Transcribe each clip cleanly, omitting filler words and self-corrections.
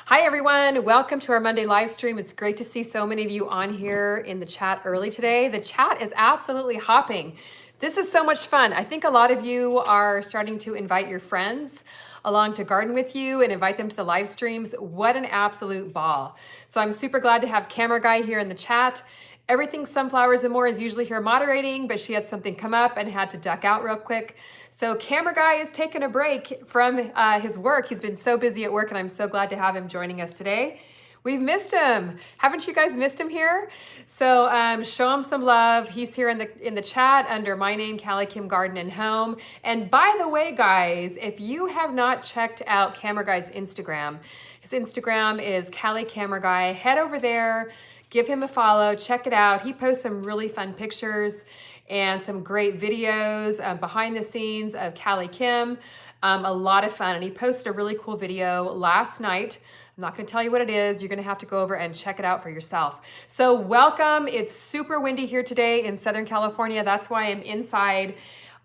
Hi everyone, welcome to our Monday live stream. It's great to see so many of you on here in the chat early today. The chat is absolutely hopping. This is so much fun. I think a lot of you are starting to invite your friends along to garden with you and invite them to the live streams. What an absolute ball. So I'm super glad to have Camera Guy here in the chat. Everything Sunflowers and More is usually here moderating, but she had something come up and had to duck out real quick. So Camera Guy is taking a break from his work. He's been so busy at work, and I'm so glad to have him joining us today. We've missed him. Haven't you guys missed him here? So show him some love. He's here in the chat under my name, Callie Kim Garden and Home. And by the way, guys, if you have not checked out Camera Guy's Instagram, his Instagram is Callie Camera Guy. Head over there. Give him a follow, check it out. He posts some really fun pictures and some great videos behind the scenes of Callie Kim. A lot of fun. And he posted a really cool video last night. I'm not gonna tell you what it is. You're gonna have to go over and check it out for yourself. So welcome. It's super windy here today in Southern California. That's why I'm inside.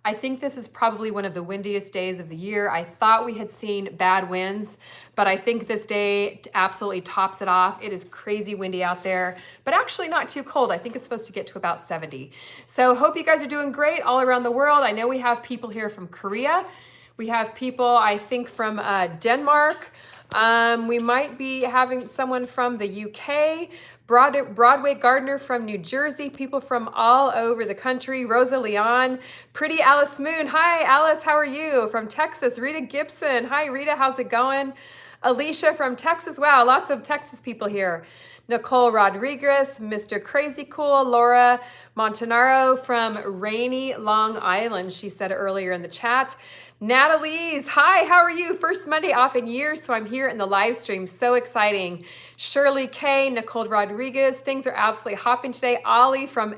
I think this is probably one of the windiest days of the year. I thought we had seen bad winds, but I think this day absolutely tops it off. It is crazy windy out there, but actually not too cold. I think it's supposed to get to about 70. So hope you guys are doing great all around the world. I know we have people here from Korea. We have people, I think, from Denmark. We might be having someone from the UK. Broadway Gardener from New Jersey, people from all over the country. Rosa Leon, Pretty Alice Moon. Hi, Alice, how are you? From Texas. Rita Gibson. Hi, Rita, how's it going? Alicia from Texas. Wow, lots of Texas people here. Nicole Rodriguez, Mr. Crazy Cool. Laura Montanaro from rainy Long Island, she said earlier in the chat. Natalie's, hi, how are you? First Monday off in years, so I'm here in the live stream. So exciting. Shirley K, Nicole Rodriguez, things are absolutely hopping today. Ollie from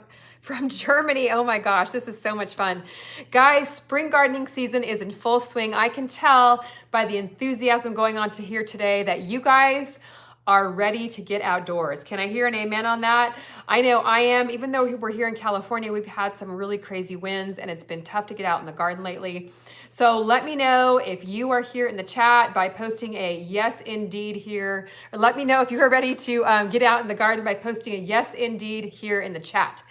Germany. Oh my gosh, this is so much fun. Guys, spring gardening season is in full swing. I can tell by the enthusiasm going on to here today that you guys are ready to get outdoors. Can I hear an amen on that? I know I am. Even though we're here in California, we've had some really crazy winds and it's been tough to get out in the garden lately. So let me know if you are here in the chat by posting a yes indeed here. Or let me know if you are ready to get out in the garden by posting a yes indeed here in the chat.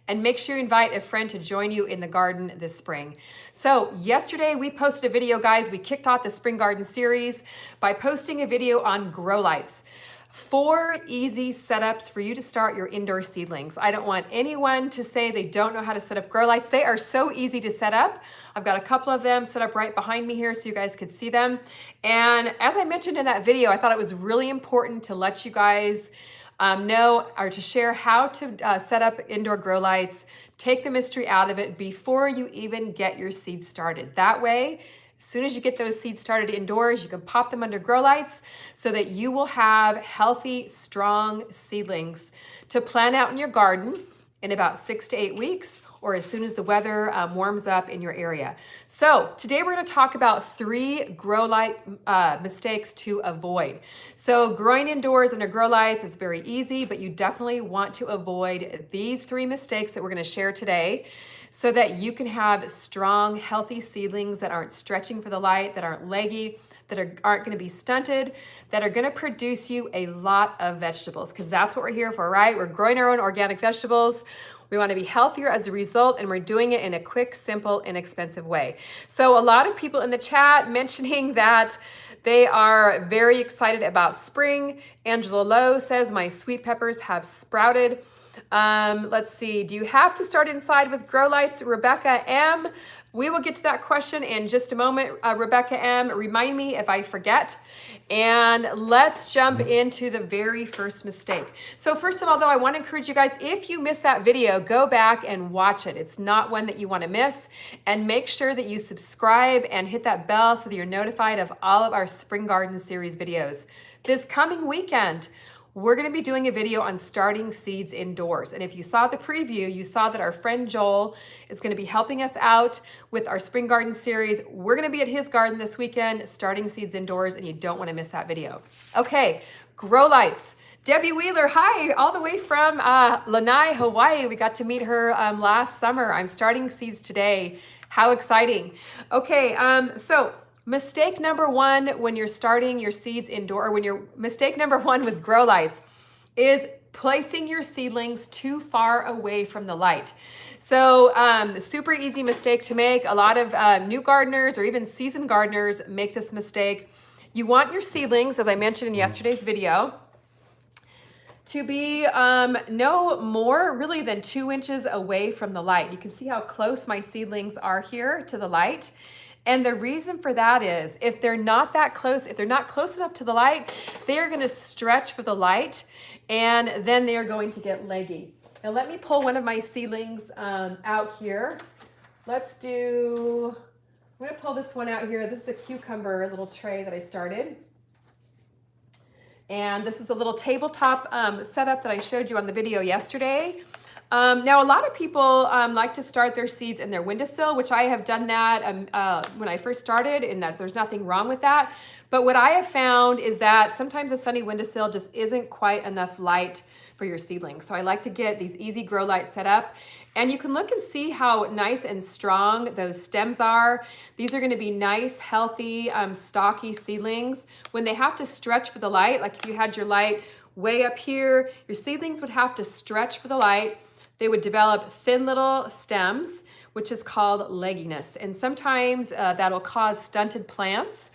And make sure you invite a friend to join you in the garden this spring. So yesterday we posted a video, guys. We kicked off the spring garden series by posting a video on grow lights. 4 easy setups for you to start your indoor seedlings. I don't want anyone to say they don't know how to set up grow lights. They are so easy to set up. I've got a couple of them set up right behind me here so you guys could see them. And as I mentioned in that video, I thought it was really important to let you guys know or to share how to set up indoor grow lights, take the mystery out of it before you even get your seeds started. That way, as soon as you get those seeds started indoors, you can pop them under grow lights so that you will have healthy, strong seedlings to plant out in your garden in about 6 to 8 weeks, or as soon as the weather warms up in your area. So today we're gonna talk about 3 grow light mistakes to avoid. So growing indoors under grow lights is very easy, but you definitely want to avoid these 3 mistakes that we're gonna share today so that you can have strong, healthy seedlings that aren't stretching for the light, that aren't leggy, that aren't gonna be stunted, that are gonna produce you a lot of vegetables, because that's what we're here for, right? We're growing our own organic vegetables. We wanna be healthier as a result, and we're doing it in a quick, simple, inexpensive way. So a lot of people in the chat mentioning that they are very excited about spring. Angela Lowe says, my sweet peppers have sprouted. Let's see, do you have to start inside with grow lights? Rebecca M. We will get to that question in just a moment. Rebecca M, remind me if I forget. And let's jump into the very first mistake. So first of all, though, I want to encourage you guys, if you missed that video, go back and watch it. It's not one that you want to miss. And make sure that you subscribe and hit that bell so that you're notified of all of our Spring Garden Series videos. This coming weekend, we're going to be doing a video on starting seeds indoors. And if you saw the preview, you saw that our friend Joel is going to be helping us out with our spring garden series. We're going to be at his garden this weekend, starting seeds indoors, and you don't want to miss that video. Okay, grow lights. Debbie Wheeler, hi, all the way from Lanai, Hawaii. We got to meet her last summer. I'm starting seeds today. How exciting. Okay, so Mistake number one when you're starting your seeds indoor, or mistake number one with grow lights is placing your seedlings too far away from the light. So super easy mistake to make. A lot of new gardeners or even seasoned gardeners make this mistake. You want your seedlings, as I mentioned in yesterday's video, to be no more really than 2 inches away from the light. You can see how close my seedlings are here to the light. And the reason for that is if they're not that close, if they're not close enough to the light, they are going to stretch for the light and then they are going to get leggy. Now let me pull one of my seedlings out here. I'm going to pull this one out here. This is a cucumber little tray that I started. And this is a little tabletop setup that I showed you on the video yesterday. Now, a lot of people like to start their seeds in their windowsill, which I have done that when I first started, and that there's nothing wrong with that. But what I have found is that sometimes a sunny windowsill just isn't quite enough light for your seedlings. So I like to get these easy grow lights set up. And you can look and see how nice and strong those stems are. These are going to be nice, healthy, stocky seedlings. When they have to stretch for the light, like if you had your light way up here, your seedlings would have to stretch for the light. They would develop thin little stems, which is called legginess. And sometimes that'll cause stunted plants.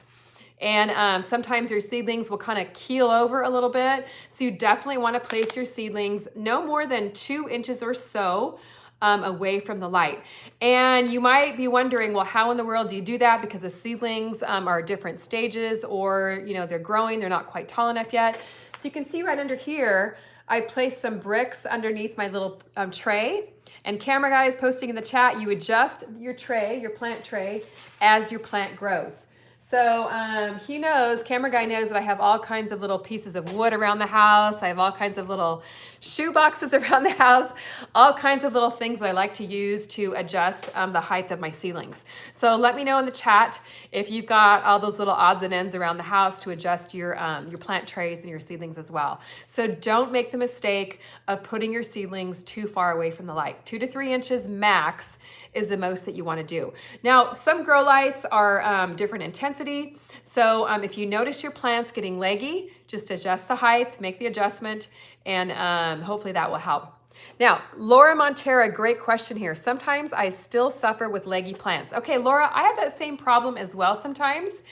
And sometimes your seedlings will kind of keel over a little bit. So you definitely want to place your seedlings no more than 2 inches or so away from the light. And you might be wondering, well, how in the world do you do that? Because the seedlings are different stages, or they're growing, they're not quite tall enough yet. So you can see right under here, I placed some bricks underneath my little tray. And camera guy is posting in the chat, you adjust your tray, your plant tray, as your plant grows. So he knows, camera guy knows that I have all kinds of little pieces of wood around the house. I have all kinds of little shoe boxes around the house, all kinds of little things that I like to use to adjust the height of my ceilings. So let me know in the chat if you've got all those little odds and ends around the house to adjust your plant trays and your seedlings as well. So don't make the mistake of putting your seedlings too far away from the light. 2 to 3 inches max is the most that you want to do. Now, some grow lights are different intensity. So if you notice your plants getting leggy, just adjust the height, make the adjustment, and hopefully that will help. Now, Laura Montera, great question here. Sometimes I still suffer with leggy plants. Okay, Laura, I have that same problem as well sometimes.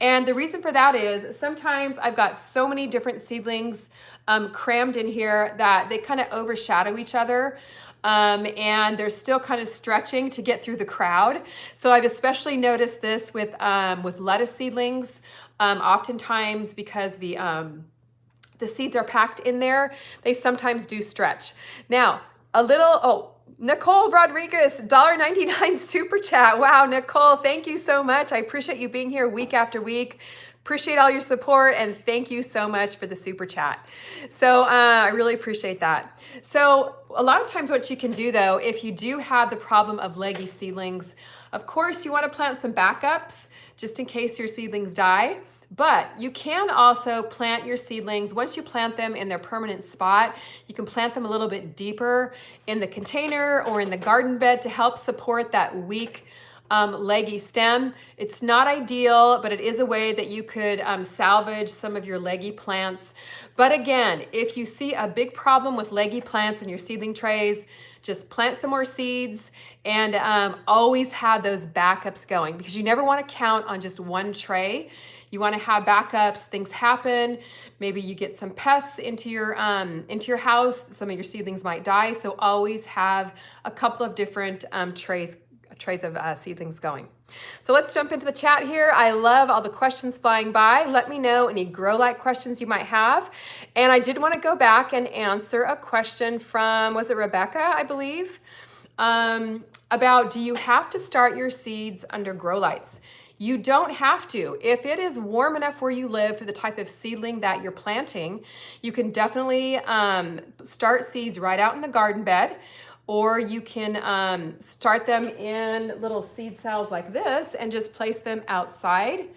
And the reason for that is sometimes I've got so many different seedlings crammed in here that they kind of overshadow each other. And they're still kind of stretching to get through the crowd. So I've especially noticed this with lettuce seedlings, oftentimes because the seeds are packed in there, they sometimes do stretch. Now, Nicole Rodriguez, $1.99 super chat. Wow, Nicole, thank you so much. I appreciate you being here week after week. Appreciate all your support, and thank you so much for the super chat. So I really appreciate that. So a lot of times what you can do though, if you do have the problem of leggy seedlings, of course you want to plant some backups just in case your seedlings die. But you can also plant your seedlings, once you plant them in their permanent spot, you can plant them a little bit deeper in the container or in the garden bed to help support that weak leggy stem. It's not ideal, but it is a way that you could salvage some of your leggy plants. But again, if you see a big problem with leggy plants in your seedling trays, just plant some more seeds and always have those backups going, because you never want to count on just one tray. You want to have backups. Things happen. Maybe you get some pests into your house. Some of your seedlings might die. So always have a couple of different trays of seedlings going. So let's jump into the chat here. I love all the questions flying by. Let me know any grow light questions you might have. And I did want to go back and answer a question from, was it Rebecca, I believe, about do you have to start your seeds under grow lights? You don't have to. If it is warm enough where you live for the type of seedling that you're planting, you can definitely start seeds right out in the garden bed, or you can start them in little seed cells like this and just place them outside.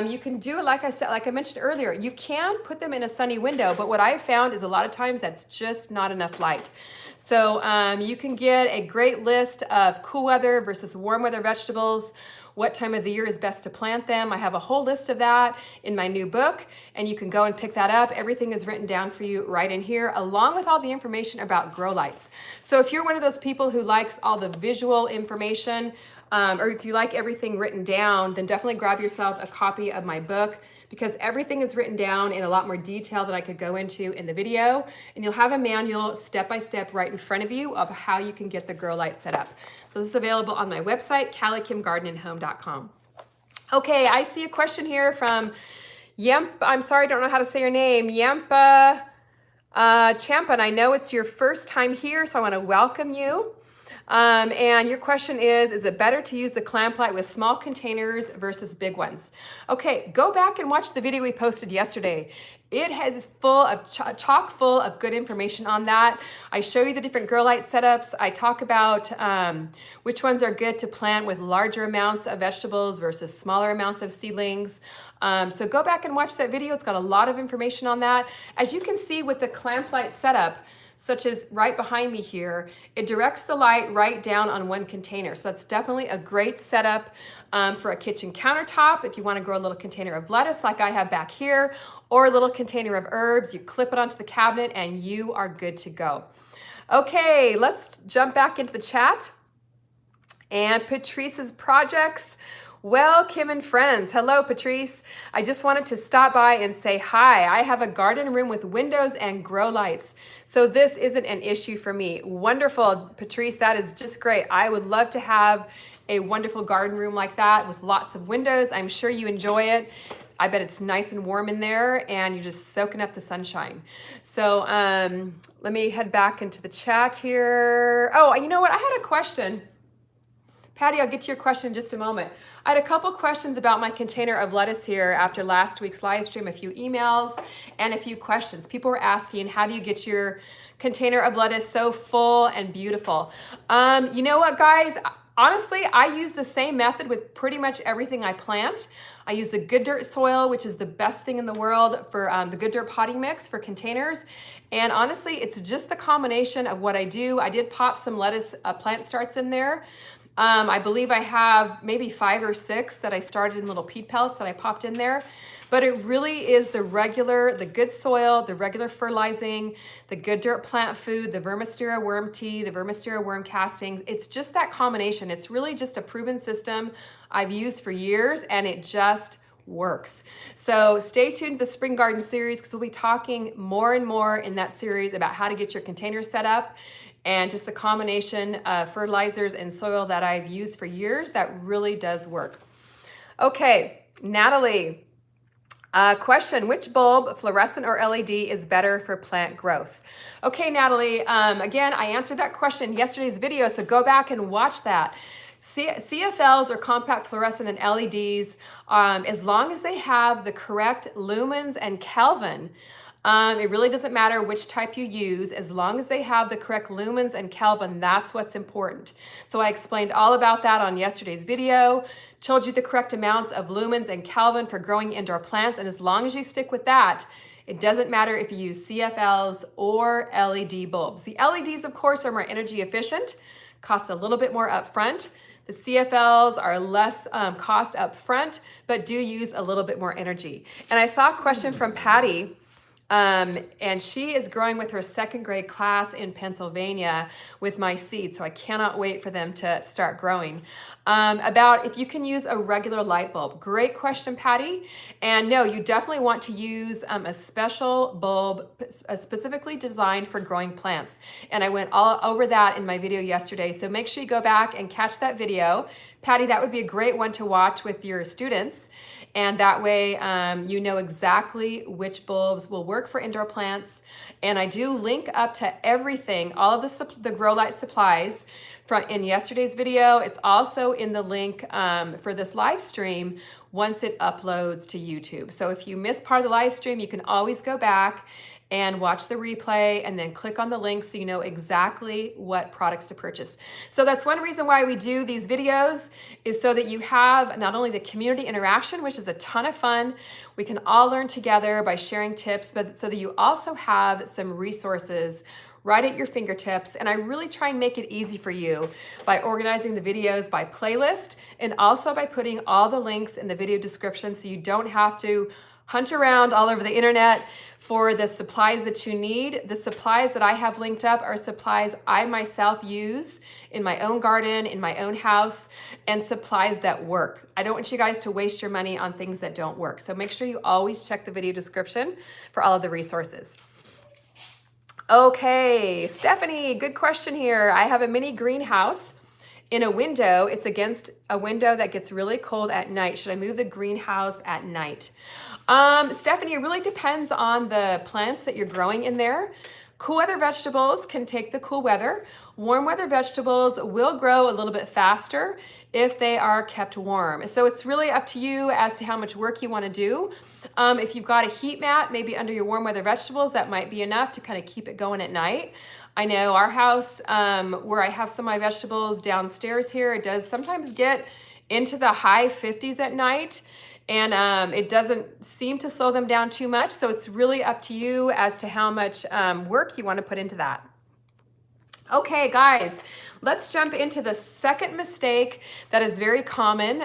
You can do it like I mentioned earlier, you can put them in a sunny window, but what I've found is a lot of times that's just not enough light. So you can get a great list of cool weather versus warm weather vegetables. what time of the year is best to plant them. I have a whole list of that in my new book, and you can go and pick that up. Everything is written down for you right in here, along with all the information about grow lights. So if you're one of those people who likes all the visual information, or if you like everything written down, then definitely grab yourself a copy of my book, because everything is written down in a lot more detail than I could go into in the video. And you'll have a manual step-by-step right in front of you of how you can get the grow light set up. So this is available on my website, CallieKimGardenandHome.com. Okay, I see a question here from Yemp. I'm sorry, I don't know how to say your name. Yempa Champa, and I know it's your first time here, so I want to welcome you. And your question is it better to use the clamp light with small containers versus big ones? Okay, go back and watch the video we posted yesterday. It is full of chock full of good information on that. I show you the different grow light setups. I talk about which ones are good to plant with larger amounts of vegetables versus smaller amounts of seedlings. So go back and watch that video. It's got a lot of information on that. As you can see with the clamp light setup, such as right behind me here, it directs the light right down on one container. So that's definitely a great setup for a kitchen countertop. If you want to grow a little container of lettuce like I have back here, or a little container of herbs, you clip it onto the cabinet and you are good to go. Okay, let's jump back into the chat. And Patrice's projects. Well, Kim and friends, hello Patrice. I just wanted to stop by and say hi. I have a garden room with windows and grow lights, so this isn't an issue for me. Wonderful, Patrice, that is just great. I would love to have a wonderful garden room like that with lots of windows. I'm sure you enjoy it. I bet it's nice and warm in there and you're just soaking up the sunshine. So let me head back into the chat here. Oh, you know what? I had a question. Patty, I'll get to your question in just a moment. I had a couple questions about my container of lettuce here after last week's live stream, a few emails and a few questions. People were asking, how do you get your container of lettuce so full and beautiful? You know what, guys? Honestly, I use the same method with pretty much everything I plant. I use the good dirt soil, which is the best thing in the world for the good dirt potting mix for containers. And honestly, it's just the combination of what I do. I did pop some lettuce plant starts in there. I believe I have maybe 5 or 6 that I started in little peat pellets that I popped in there. But it really is the good soil, the regular fertilizing, the good dirt plant food, the Vermistera worm tea, the Vermistera worm castings. It's just that combination. It's really just a proven system I've used for years and it just works. So stay tuned to the Spring Garden series because we'll be talking more and more in that series about how to get your container set up and just the combination of fertilizers and soil that I've used for years that really does work. Okay, Natalie. Question, which bulb, fluorescent or LED, is better for plant growth? Okay, Natalie, again, I answered that question in yesterday's video, so go back and watch that. CFLs or compact fluorescent and LEDs, as long as they have the correct lumens and Kelvin, it really doesn't matter which type you use, as long as they have the correct lumens and Kelvin, that's what's important. So I explained all about that on yesterday's video, told you the correct amounts of lumens and Kelvin for growing indoor plants, and as long as you stick with that, it doesn't matter if you use CFLs or LED bulbs. The LEDs, of course, are more energy efficient, cost a little bit more upfront. The CFLs are less cost upfront, but do use a little bit more energy. And I saw a question from Patty, and she is growing with her 2nd grade class in Pennsylvania with my seeds, so I cannot wait for them to start growing. About if you can use a regular light bulb. Great question, Patty. And no, you definitely want to use a special bulb specifically designed for growing plants. And I went all over that in my video yesterday, so make sure you go back and catch that video. Patty, that would be a great one to watch with your students. And that way you know exactly which bulbs will work for indoor plants. And I do link up to everything, all of the grow light supplies in yesterday's video. It's also in the link for this live stream once it uploads to YouTube. So if you miss part of the live stream, you can always go back and watch the replay and then click on the link so you know exactly what products to purchase. So that's one reason why we do these videos, is so that you have not only the community interaction, which is a ton of fun, we can all learn together by sharing tips, but so that you also have some resources right at your fingertips. And I really try and make it easy for you by organizing the videos by playlist and also by putting all the links in the video description so you don't have to hunt around all over the internet for the supplies that you need. The supplies that I have linked up are supplies I myself use in my own garden, in my own house, and supplies that work. I don't want you guys to waste your money on things that don't work. So make sure you always check the video description for all of the resources. Okay, Stephanie, good question here. I have a mini greenhouse in a window. It's against a window that gets really cold at night. Should I move the greenhouse at night? Stephanie, it really depends on the plants that you're growing in there. Cool weather vegetables can take the cool weather. Warm weather vegetables will grow a little bit faster if they are kept warm. So it's really up to you as to how much work you want to do. If you've got a heat mat, maybe under your warm weather vegetables, that might be enough to kind of keep it going at night. I know our house, where I have some of my vegetables downstairs here, it does sometimes get into the high 50s at night. And it doesn't seem to slow them down too much. So it's really up to you as to how much work you want to put into that. Okay, guys, let's jump into the second mistake that is very common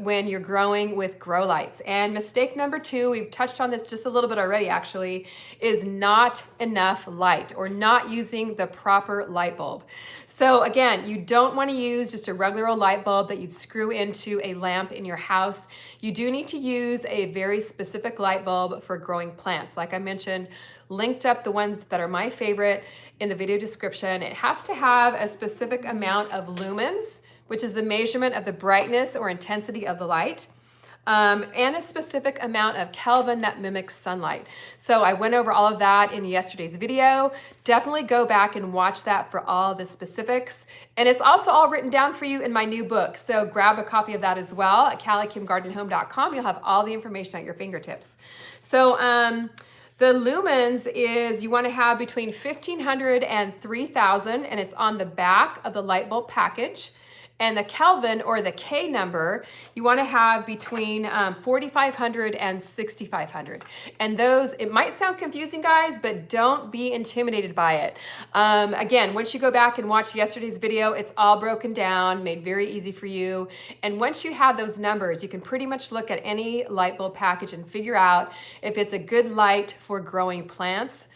when you're growing with grow lights. And mistake number 2, we've touched on this just a little bit already actually, is not enough light or not using the proper light bulb. So again, you don't want to use just a regular old light bulb that you'd screw into a lamp in your house. You do need to use a very specific light bulb for growing plants. Like I mentioned, linked up the ones that are my favorite in the video description. It has to have a specific amount of lumens, which is the measurement of the brightness or intensity of the light, and a specific amount of Kelvin that mimics sunlight. So I went over all of that in yesterday's video. Definitely go back and watch that for all the specifics. And it's also all written down for you in my new book. So grab a copy of that as well at CallieKimGardenHome.com. You'll have all the information at your fingertips. So, the lumens is you want to have between 1,500 and 3,000, and it's on the back of the light bulb package. And the Kelvin, or the K number, you want to have between 4,500 and 6,500. And those, it might sound confusing, guys, but don't be intimidated by it. Again, once you go back and watch yesterday's video, it's all broken down, made very easy for you. And once you have those numbers, you can pretty much look at any light bulb package and figure out if it's a good light for growing plants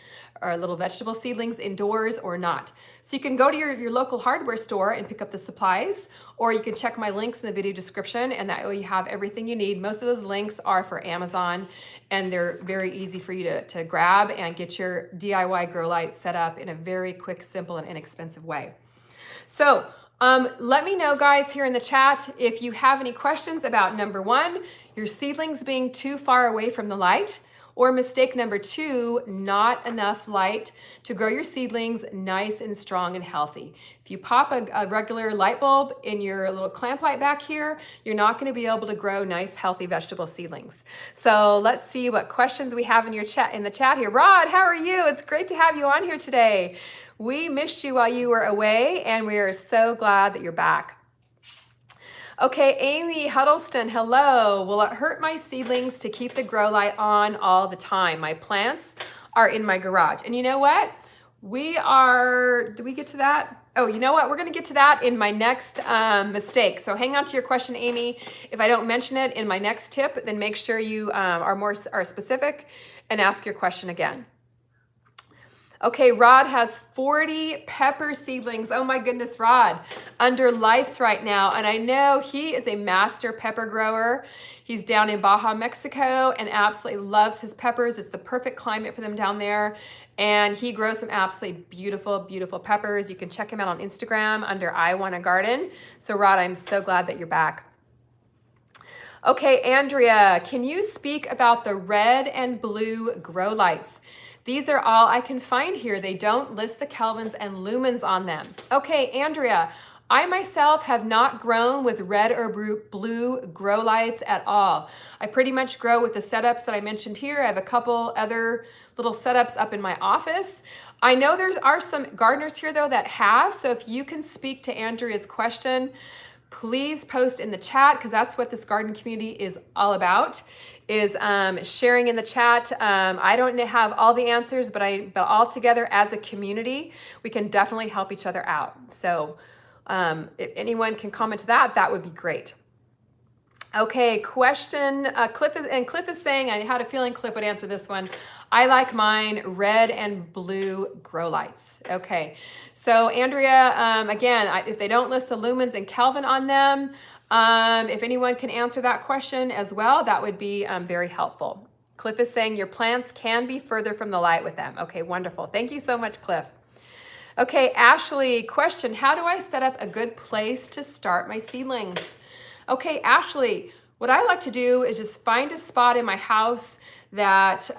or little vegetable seedlings indoors or not. So you can go to your local hardware store and pick up the supplies, or you can check my links in the video description, and that way you have everything you need. Most of those links are for Amazon, and they're very easy for you to grab and get your DIY grow light set up in a very quick, simple, and inexpensive way. So let me know, guys, here in the chat if you have any questions about number 1, your seedlings being too far away from the light, or mistake number 2, not enough light to grow your seedlings nice and strong and healthy. If you pop a regular light bulb in your little clamp light back here, you're not going to be able to grow nice, healthy vegetable seedlings. So let's see what questions we have in the chat here. Rod, how are you? It's great to have you on here today. We missed you while you were away, and we are so glad that you're back. Okay, Amy Huddleston, hello. Will it hurt my seedlings to keep the grow light on all the time? My plants are in my garage. And you know what? Did we get to that? Oh, you know what? We're going to get to that in my next mistake. So hang on to your question, Amy. If I don't mention it in my next tip, then make sure you are specific and ask your question again. Okay, Rod has 40 pepper seedlings. Oh my goodness, Rod, under lights right now. And I know he is a master pepper grower. He's down in Baja, Mexico, and absolutely loves his peppers. It's the perfect climate for them down there. And he grows some absolutely beautiful, beautiful peppers. You can check him out on Instagram under I Want a Garden. So Rod, I'm so glad that you're back. Okay, Andrea, can you speak about the red and blue grow lights? These are all I can find here. They don't list the kelvins and lumens on them. Okay, Andrea, I myself have not grown with red or blue grow lights at all. I pretty much grow with the setups that I mentioned here. I have a couple other little setups up in my office. I know there are some gardeners here though that have, so if you can speak to Andrea's question, please post in the chat, because that's what this garden community is all about, is sharing in the chat. I don't have all the answers, but all together as a community, we can definitely help each other out. So if anyone can comment to that, that would be great. Okay, question. Cliff is saying, I had a feeling Cliff would answer this one. I like mine red and blue grow lights. Okay, so Andrea, again, if they don't list the lumens and Kelvin on them, if anyone can answer that question as well, that would be very helpful. Cliff is saying your plants can be further from the light with them. Okay, wonderful. Thank you so much, Cliff. Okay, Ashley, question. How do I set up a good place to start my seedlings? Okay, Ashley, what I like to do is just find a spot in my house that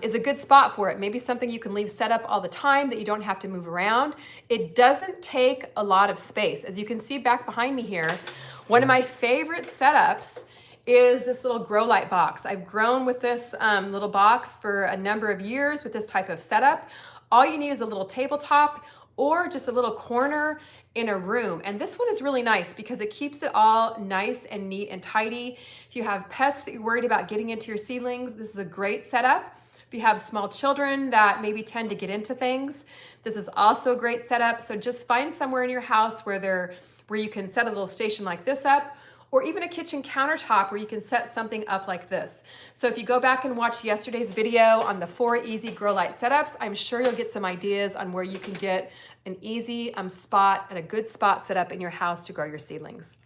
is a good spot for it. Maybe something you can leave set up all the time that you don't have to move around. It doesn't take a lot of space. As you can see back behind me here, one of my favorite setups is this little grow light box. I've grown with this little box for a number of years with this type of setup. All you need is a little tabletop or just a little corner in a room. And this one is really nice because it keeps it all nice and neat and tidy. If you have pets that you're worried about getting into your seedlings, this is a great setup. If you have small children that maybe tend to get into things, this is also a great setup. So just find somewhere in your house where you can set a little station like this up, or even a kitchen countertop where you can set something up like this. So if you go back and watch yesterday's video on the 4 easy grow light setups, I'm sure you'll get some ideas on where you can get an easy spot and a good spot set up in your house to grow your seedlings.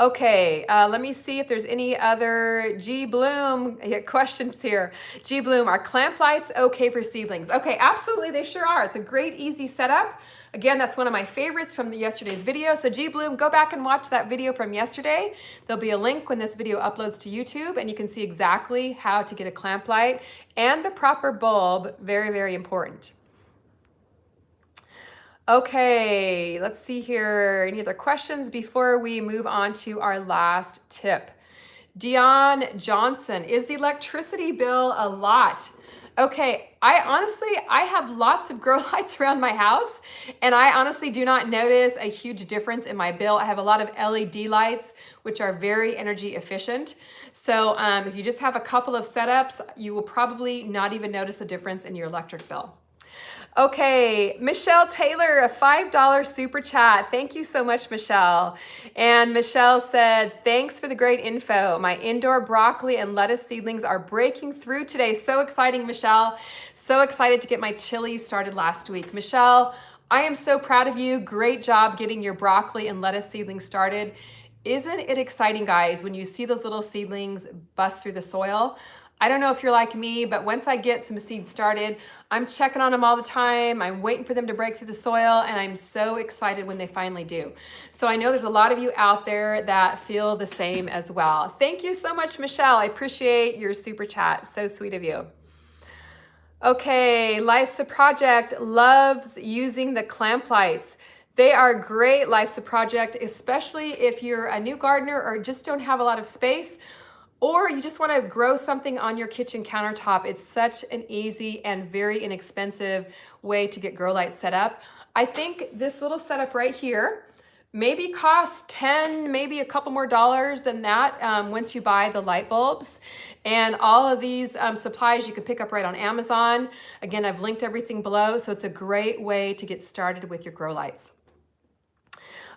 Okay, let me see if there's any other G Bloom questions here. G Bloom, are clamp lights okay for seedlings? Okay, absolutely, they sure are. It's a great, easy setup. Again, that's one of my favorites from yesterday's video. So G Bloom, go back and watch that video from yesterday. There'll be a link when this video uploads to YouTube, and you can see exactly how to get a clamp light and the proper bulb. Very, very important. Okay, let's see here. Any other questions before we move on to our last tip? Dion Johnson, is the electricity bill a lot? Okay, I have lots of grow lights around my house, and I honestly do not notice a huge difference in my bill. I have a lot of LED lights, which are very energy efficient. So if you just have a couple of setups, you will probably not even notice a difference in your electric bill. Okay, Michelle Taylor, a $5 super chat. Thank you so much, Michelle. And Michelle said, thanks for the great info. My indoor broccoli and lettuce seedlings are breaking through today. So exciting, Michelle. So excited to get my chilies started last week. Michelle, I am so proud of you. Great job getting your broccoli and lettuce seedlings started. Isn't it exciting, guys, when you see those little seedlings bust through the soil? I don't know if you're like me, but once I get some seeds started, I'm checking on them all the time. I'm waiting for them to break through the soil, and I'm so excited when they finally do. So I know there's a lot of you out there that feel the same as well. Thank you so much, Michelle. I appreciate your super chat. So sweet of you. Okay, Life's a Project loves using the clamp lights. They are great, Life's a Project, especially if you're a new gardener or just don't have a lot of space, or you just want to grow something on your kitchen countertop. It's such an easy and very inexpensive way to get grow lights set up. I think this little setup right here maybe costs 10, maybe a couple more dollars than that once you buy the light bulbs. And all of these supplies you can pick up right on Amazon. Again, I've linked everything below, so it's a great way to get started with your grow lights.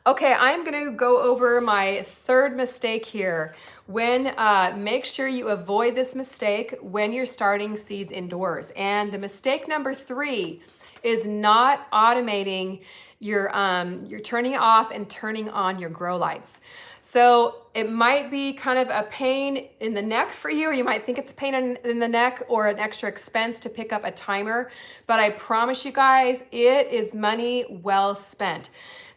Okay, I'm gonna go over my third mistake here. Make sure you avoid this mistake when you're starting seeds indoors. And the mistake number 3 is not automating your turning off and turning on your grow lights. So it might be kind of a pain in the neck for you, or you might think it's a pain in the neck or an extra expense to pick up a timer, but I promise you guys, it is money well spent.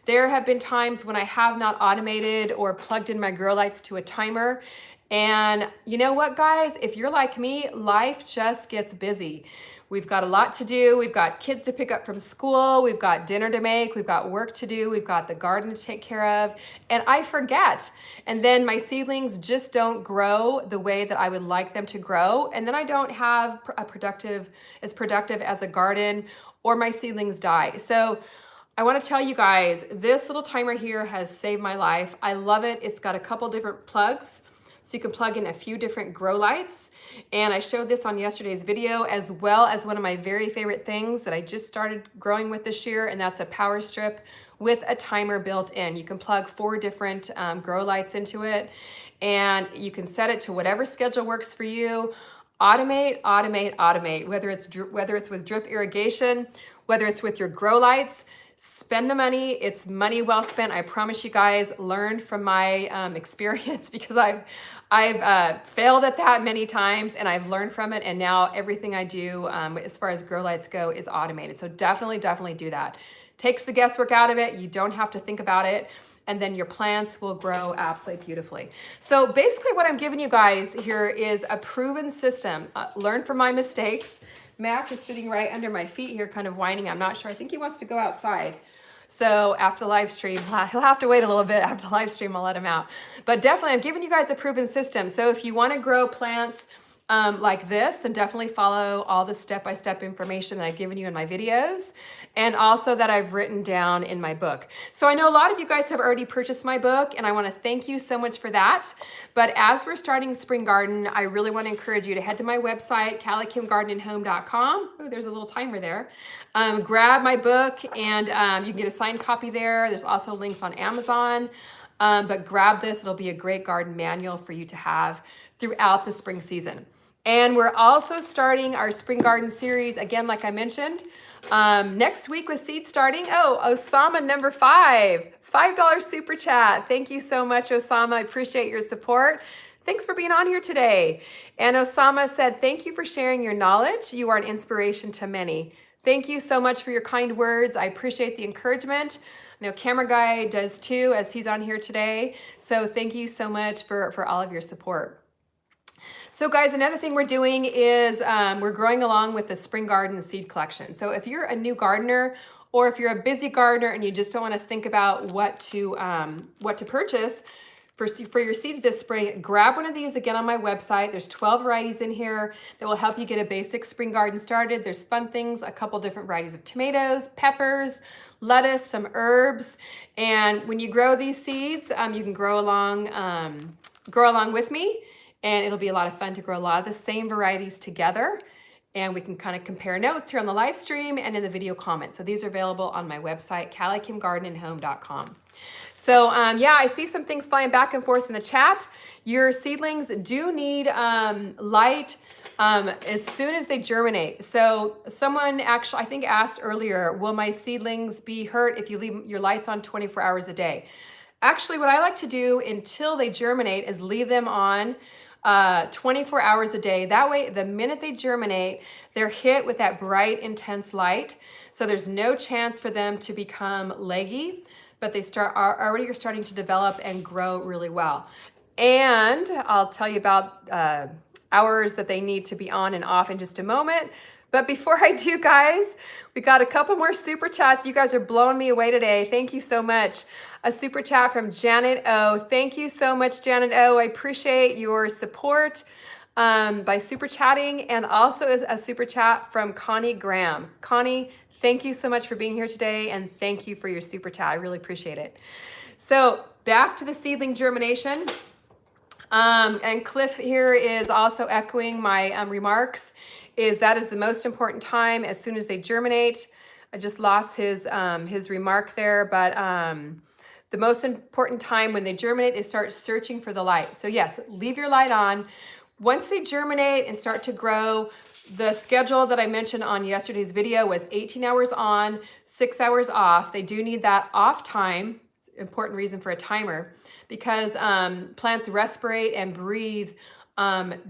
There have been times when I have not automated or plugged in my grow lights to a timer. And you know what, guys? If you're like me, life just gets busy. We've got a lot to do. We've got kids to pick up from school. We've got dinner to make. We've got work to do. We've got the garden to take care of. And I forget. And then my seedlings just don't grow the way that I would like them to grow. And then I don't have as productive as a garden, or my seedlings die. So I want to tell you guys, this little timer here has saved my life. I love it. It's got a couple different plugs So you can plug in a few different grow lights. And I showed this on yesterday's video, as well as one of my very favorite things that I just started growing with this year, and that's a power strip with a timer built in. You can plug 4 different grow lights into it, and you can set it to whatever schedule works for you. Automate, automate, automate, whether it's with drip irrigation, whether it's with your grow lights. Spend the money. It's money well spent. I promise you guys. Learn from my experience, because I've failed at that many times, and I've learned from it. And now everything I do as far as grow lights go is automated. So definitely do that. Takes the guesswork out of it. You don't have to think about it. And then your plants will grow absolutely beautifully. So basically what I'm giving you guys here is a proven system. Learn from my mistakes. Mac is sitting right under my feet here, kind of whining. I'm not sure. I think he wants to go outside. So after the live stream, he'll have to wait a little bit. After the live stream, I'll let him out. But definitely, I'm giving you guys a proven system. So if you want to grow plants like this, then definitely follow all the step-by-step information that I've given you in my videos, and also that I've written down in my book. So I know a lot of you guys have already purchased my book, and I want to thank you so much for that. But as we're starting spring garden, I really want to encourage you to head to my website, calliekimgardenandhome.com. Oh, there's a little timer there. Grab my book, and you can get a signed copy there. There's also links on Amazon. But grab this. It'll be a great garden manual for you to have throughout the spring season. And we're also starting our spring garden series, again, like I mentioned, next week with seed starting. Oh, Osama number 5, $5 super chat. Thank you so much, Osama. I appreciate your support. Thanks for being on here today. And Osama said, thank you for sharing your knowledge. You are an inspiration to many. Thank you so much for your kind words. I appreciate the encouragement. I know Camera Guy does too, as he's on here today. So thank you so much for all of your support. So guys, another thing we're doing is we're growing along with the spring garden seed collection. So if you're a new gardener, or if you're a busy gardener and you just don't want to think about what to purchase for your seeds this spring, grab one of these again on my website. There's 12 varieties in here that will help you get a basic spring garden started. There's fun things, a couple different varieties of tomatoes, peppers, lettuce, some herbs. And when you grow these seeds, you can grow along with me. And it'll be a lot of fun to grow a lot of the same varieties together. And we can kind of compare notes here on the live stream and in the video comments. So these are available on my website, calliekimgardenandhome.com. So yeah, I see some things flying back and forth in the chat. Your seedlings do need light as soon as they germinate. So someone actually, I think, asked earlier, will my seedlings be hurt if you leave your lights on 24 hours a day? Actually, what I like to do until they germinate is leave them on 24 hours a day. That way, the minute they germinate, they're hit with that bright, intense light. So there's no chance for them to become leggy, but they already are starting to develop and grow really well. And I'll tell you about hours that they need to be on and off in just a moment. But before I do, guys, we got a couple more super chats. You guys are blowing me away today. Thank you so much. A super chat from Janet O. Thank you so much, Janet O. I appreciate your support by super chatting, and also a super chat from Connie Graham. Connie, thank you so much for being here today, and thank you for your super chat. I really appreciate it. So back to the seedling germination. And Cliff here is also echoing my remarks. That is the most important time as soon as they germinate. I just lost his remark there, but the most important time when they germinate is start searching for the light. So yes, leave your light on. Once they germinate and start to grow, the schedule that I mentioned on yesterday's video was 18 hours on, 6 hours off. They do need that off time. It's an important reason for a timer, because plants respirate and breathe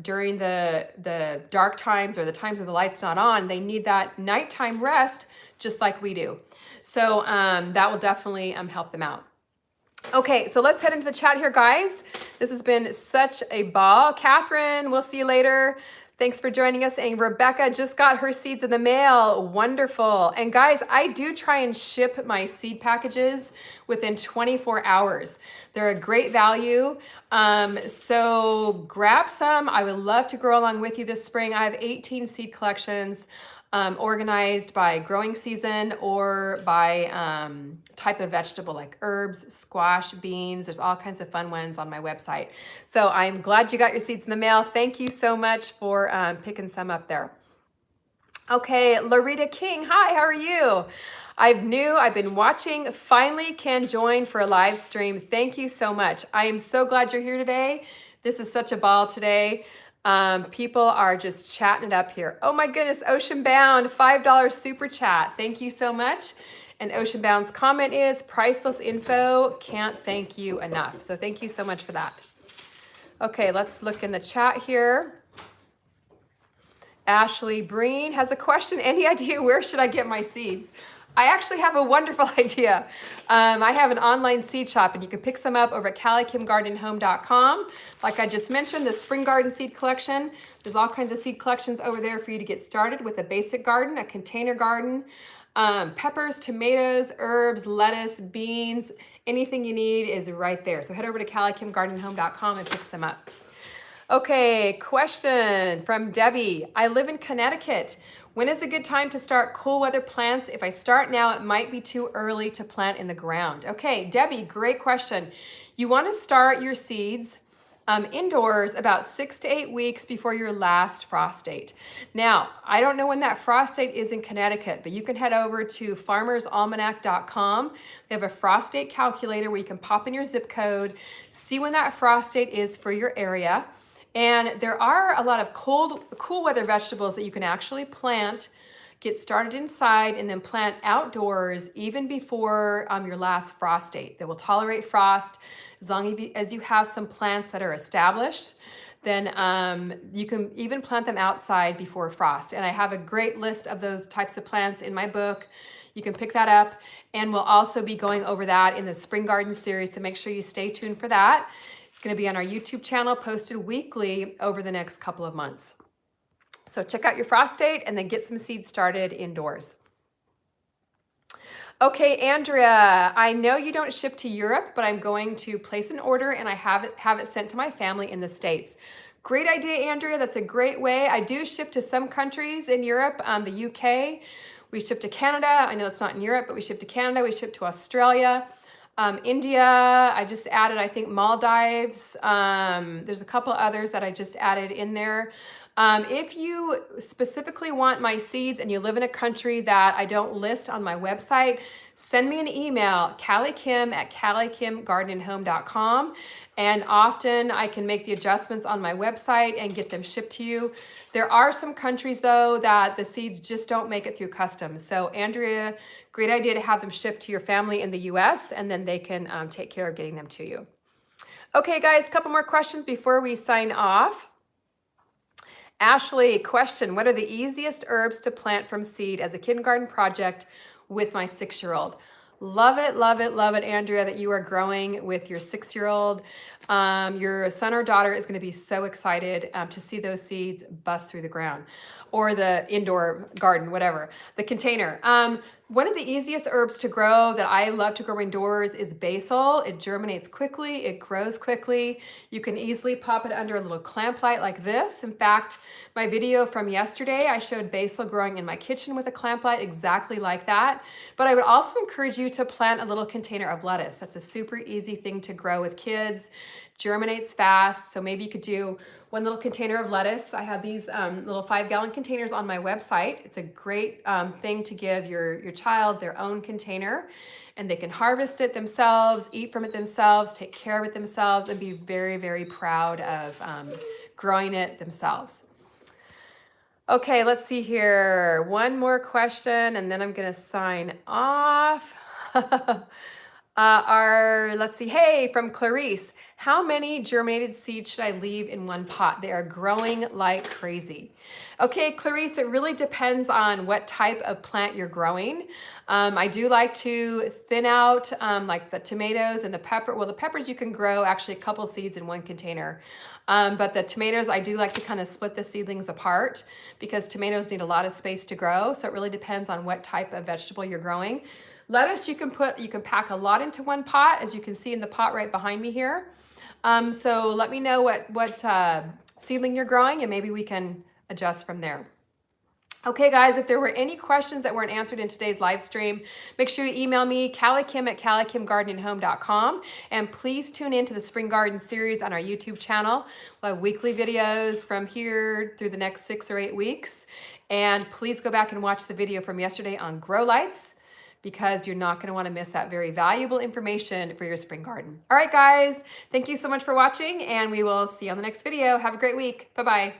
during the dark times, or the times when the light's not on. They need that nighttime rest just like we do. So that will definitely help them out. Okay, so let's head into the chat here, guys. This has been such a ball. Catherine, we'll see you later. Thanks for joining us. And Rebecca just got her seeds in the mail. Wonderful. And guys, I do try and ship my seed packages within 24 hours. They're a great value. So grab some. I would love to grow along with you this spring. I have 18 seed collections. organized by growing season or by type of vegetable, like herbs, squash, beans. There's all kinds of fun ones on my website. So I'm glad you got your seeds in the mail. Thank you so much for picking some up there. Okay, Larita King, hi, how are you? I've been watching, finally can join for a live stream. Thank you so much. I am so glad you're here today. This is such a ball today. People are just chatting it up here. Oh my goodness, Ocean Bound, $5 super chat. Thank you so much. And Ocean Bound's comment is priceless info. Can't thank you enough. So thank you so much for that. Okay, let's look in the chat here. Ashley Breen has a question. Any idea where should I get my seeds? I actually have a wonderful idea. I have an online seed shop and you can pick some up over at CallieKimGardenHome.com. Like I just mentioned, the spring garden seed collection. There's all kinds of seed collections over there for you to get started with a basic garden, a container garden, peppers, tomatoes, herbs, lettuce, beans, anything you need is right there. So head over to CallieKimGardenHome.com and pick some up. Okay, question from Debbie. I live in Connecticut. When is a good time to start cool weather plants? If I start now, it might be too early to plant in the ground. Okay, Debbie, great question. You want to start your seeds indoors about 6 to 8 weeks before your last frost date. Now, I don't know when that frost date is in Connecticut, but you can head over to farmersalmanac.com. They have a frost date calculator where you can pop in your zip code, see when that frost date is for your area. And there are a lot of cool weather vegetables that you can actually plant, get started inside, and then plant outdoors even before your last frost date. They will tolerate frost as long as you have some plants that are established. Then you can even plant them outside before frost. And I have a great list of those types of plants in my book. You can pick that up, and we'll also be going over that in the Spring Garden series, so make sure you stay tuned for that. It's going to be on our YouTube channel, posted weekly over the next couple of months. So check out your frost date and then get some seeds started indoors. Okay, Andrea, I know you don't ship to Europe, but I'm going to place an order and I have it sent to my family in the States. Great idea, Andrea. That's a great way. I do ship to some countries in Europe, the UK. We ship to Canada. I know it's not in Europe, but we ship to Canada. We ship to Australia. India, I just added, I think, Maldives. There's a couple others that I just added in there. If you specifically want my seeds and you live in a country that I don't list on my website, send me an email, CallieKim@CallieKimGardenandHome.com. And often I can make the adjustments on my website and get them shipped to you. There are some countries though that the seeds just don't make it through customs. So Andrea, great idea to have them shipped to your family in the US and then they can take care of getting them to you. Okay guys, a couple more questions before we sign off. Ashley, question, what are the easiest herbs to plant from seed as a kindergarten project with my 6-year-old? Love it, love it, love it, Andrea, that you are growing with your 6-year-old. Your son or daughter is going to be so excited to see those seeds bust through the ground, or the indoor garden, whatever, the container. One of the easiest herbs to grow that I love to grow indoors is basil. It germinates quickly, it grows quickly. You can easily pop it under a little clamp light like this. In fact, my video from yesterday, I showed basil growing in my kitchen with a clamp light exactly like that. But I would also encourage you to plant a little container of lettuce. That's a super easy thing to grow with kids, germinates fast. So maybe you could do one little container of lettuce. I have these little 5-gallon containers on my website. It's a great thing to give your child their own container, and they can harvest it themselves, eat from it themselves, take care of it themselves, and be very, very proud of growing it themselves. Okay, let's see here. One more question, and then I'm gonna sign off. Let's see, hey, from Clarice, how many germinated seeds should I leave in one pot? They are growing like crazy. Okay, Clarice, it really depends on what type of plant you're growing. I do like to thin out like the tomatoes and the pepper. Well, the peppers you can grow actually a couple seeds in one container. But the tomatoes, I do like to kind of split the seedlings apart because tomatoes need a lot of space to grow. So it really depends on what type of vegetable you're growing. Lettuce, you can pack a lot into one pot, as you can see in the pot right behind me here. So let me know what seedling you're growing and maybe we can adjust from there. Okay, guys, if there were any questions that weren't answered in today's live stream, make sure you email me, callikim@callikimgardenandhome.com. And please tune in to the Spring Garden series on our YouTube channel. We'll have weekly videos from here through the next 6 or 8 weeks. And please go back and watch the video from yesterday on grow lights, because you're not going to want to miss that very valuable information for your spring garden. All right, guys, thank you so much for watching, and we will see you on the next video. Have a great week. Bye-bye.